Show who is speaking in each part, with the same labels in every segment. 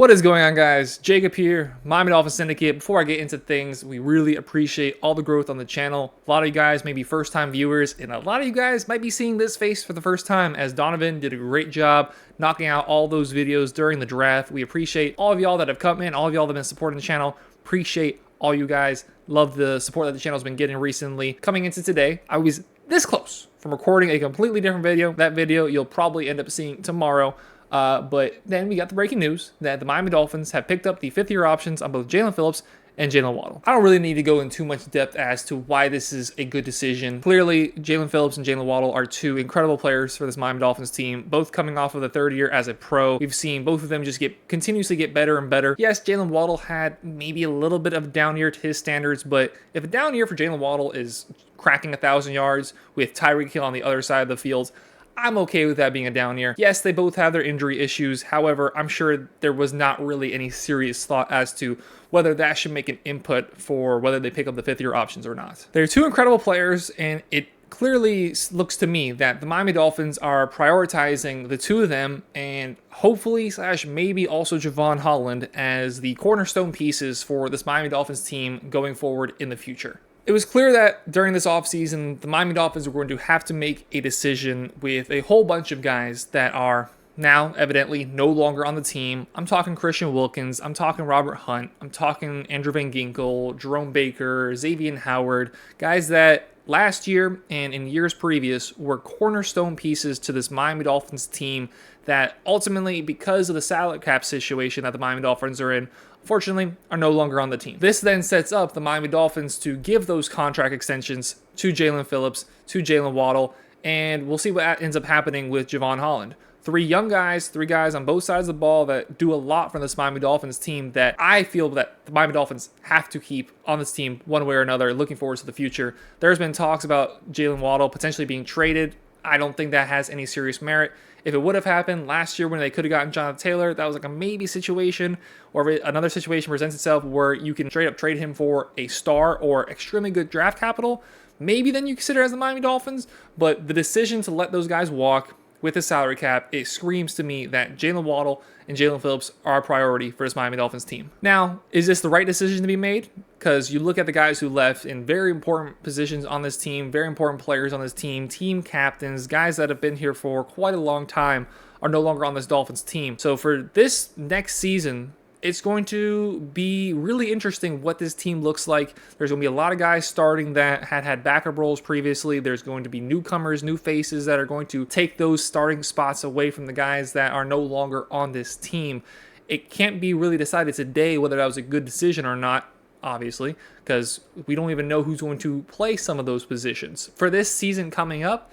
Speaker 1: What is going on, guys? Jacob here, Miami Dolphins Syndicate. Before I get into things, we really appreciate all the growth on the channel. A lot of you guys may be first-time viewers, and a lot of you guys might be seeing this face for the first time, as Donovan did a great job knocking out all those videos during the draft. We appreciate all of y'all that have come in, all of y'all that have been supporting the channel. Appreciate all you guys. Love the support that the channel's been getting recently. Coming into today, I was this close from recording a completely different video. That video you'll probably end up seeing tomorrow. But then we got the breaking news that the Miami Dolphins have picked up the fifth-year options on both Jaylen Phillips and Jaylen Waddle. I don't really need to go into too much depth as to why this is a good decision. Clearly, Jaylen Phillips and Jaylen Waddle are two incredible players for this Miami Dolphins team, both coming off of the third year as a pro. We've seen both of them just continuously get better and better. Yes, Jaylen Waddle had maybe a little bit of a down year to his standards, but if a down year for Jaylen Waddle is cracking 1,000 yards with Tyreek Hill on the other side of the field, I'm okay with that being a down year. Yes, they both have their injury issues. However, I'm sure there was not really any serious thought as to whether that should make an input for whether they pick up the fifth-year options or not. They're two incredible players, and it clearly looks to me that the Miami Dolphins are prioritizing the two of them and hopefully / maybe also Jevon Holland as the cornerstone pieces for this Miami Dolphins team going forward in the future. It was clear that during this offseason, the Miami Dolphins were going to have to make a decision with a whole bunch of guys that are now evidently no longer on the team. I'm talking Christian Wilkins, I'm talking Robert Hunt, I'm talking Andrew Van Ginkel, Jerome Baker, Xavier Howard, guys that last year and in years previous were cornerstone pieces to this Miami Dolphins team that ultimately, because of the salary cap situation that the Miami Dolphins are in, unfortunately, are no longer on the team. This then sets up the Miami Dolphins to give those contract extensions to Jaylen Phillips, to Jaylen Waddle, and we'll see what ends up happening with Jevon Holland. Three guys on both sides of the ball that do a lot for this Miami Dolphins team that I feel that the Miami Dolphins have to keep on this team one way or another, looking forward to the future. There's been talks about Jaylen Waddle potentially being traded. I don't think that has any serious merit. If it would have happened last year when they could have gotten Jonathan Taylor, that was like a maybe situation, or if another situation presents itself where you can straight up trade him for a star or extremely good draft capital, maybe then you consider as the Miami Dolphins. But the decision to let those guys walk with the salary cap, it screams to me that Jaylen Waddle and Jaylen Phillips are a priority for this Miami Dolphins team. Now, is this the right decision to be made? Because you look at the guys who left in very important positions on this team, very important players on this team, team captains, guys that have been here for quite a long time are no longer on this Dolphins team. So for this next season, it's going to be really interesting what this team looks like. There's going to be a lot of guys starting that had backup roles previously. There's going to be newcomers, new faces that are going to take those starting spots away from the guys that are no longer on this team. It can't be really decided today whether that was a good decision or not, obviously, because we don't even know who's going to play some of those positions. For this season coming up,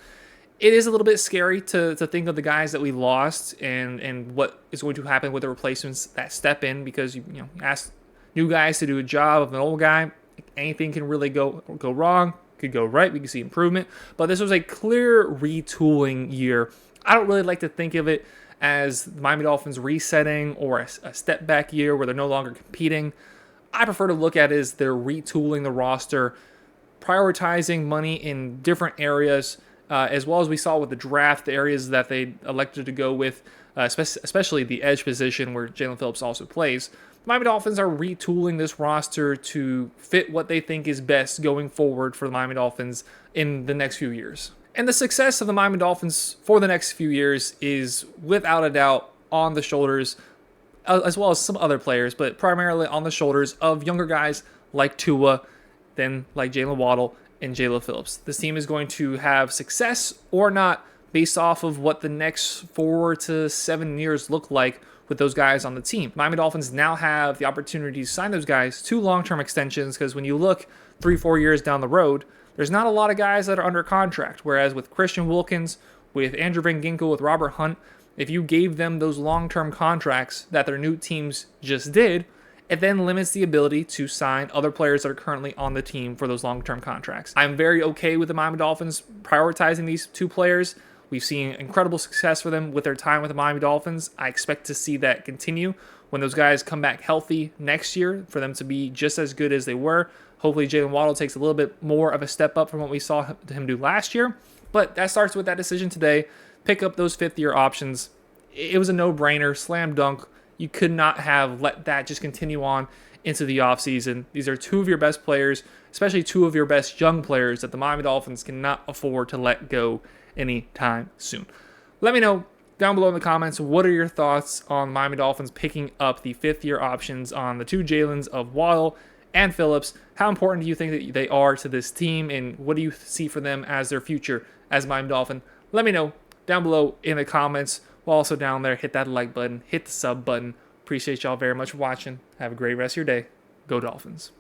Speaker 1: it is a little bit scary to think of the guys that we lost and what is going to happen with the replacements that step in, because you ask new guys to do a job of an old guy. Anything can really go wrong, could go right. We can see improvement, but this was a clear retooling year. I don't really like to think of it as the Miami Dolphins resetting or a step back year where they're no longer competing. I prefer to look at it as they're retooling the roster, prioritizing money in different areas. As well as we saw with the draft, the areas that they elected to go with, especially the edge position where Jaylen Phillips also plays. The Miami Dolphins are retooling this roster to fit what they think is best going forward for the Miami Dolphins in the next few years. And the success of the Miami Dolphins for the next few years is without a doubt on the shoulders, as well as some other players, but primarily on the shoulders of younger guys like Tua, then like Jaylen Waddle, and Jaylen Phillips. This team is going to have success or not based off of what the next 4 to 7 years look like with those guys on the team. Miami Dolphins now have the opportunity to sign those guys to long-term extensions, because when you look 3-4 years down the road, there's not a lot of guys that are under contract, whereas with Christian Wilkins, with Andrew Van Ginkel, with Robert Hunt, if you gave them those long-term contracts that their new teams just did, it then limits the ability to sign other players that are currently on the team for those long-term contracts. I'm very okay with the Miami Dolphins prioritizing these two players. We've seen incredible success for them with their time with the Miami Dolphins. I expect to see that continue when those guys come back healthy next year, for them to be just as good as they were. Hopefully Jaylen Waddle takes a little bit more of a step up from what we saw him do last year. But that starts with that decision today. Pick up those fifth-year options. It was a no-brainer, slam dunk. You could not have let that just continue on into the offseason. These are two of your best players, especially two of your best young players that the Miami Dolphins cannot afford to let go anytime soon. Let me know down below in the comments, what are your thoughts on Miami Dolphins picking up the fifth-year options on the two Jaylens of Waddle and Phillips? How important do you think that they are to this team, and what do you see for them as their future as Miami Dolphin? Let me know down below in the comments. While also down there, hit that like button, hit the sub button. Appreciate y'all very much for watching. Have a great rest of your day. Go Dolphins.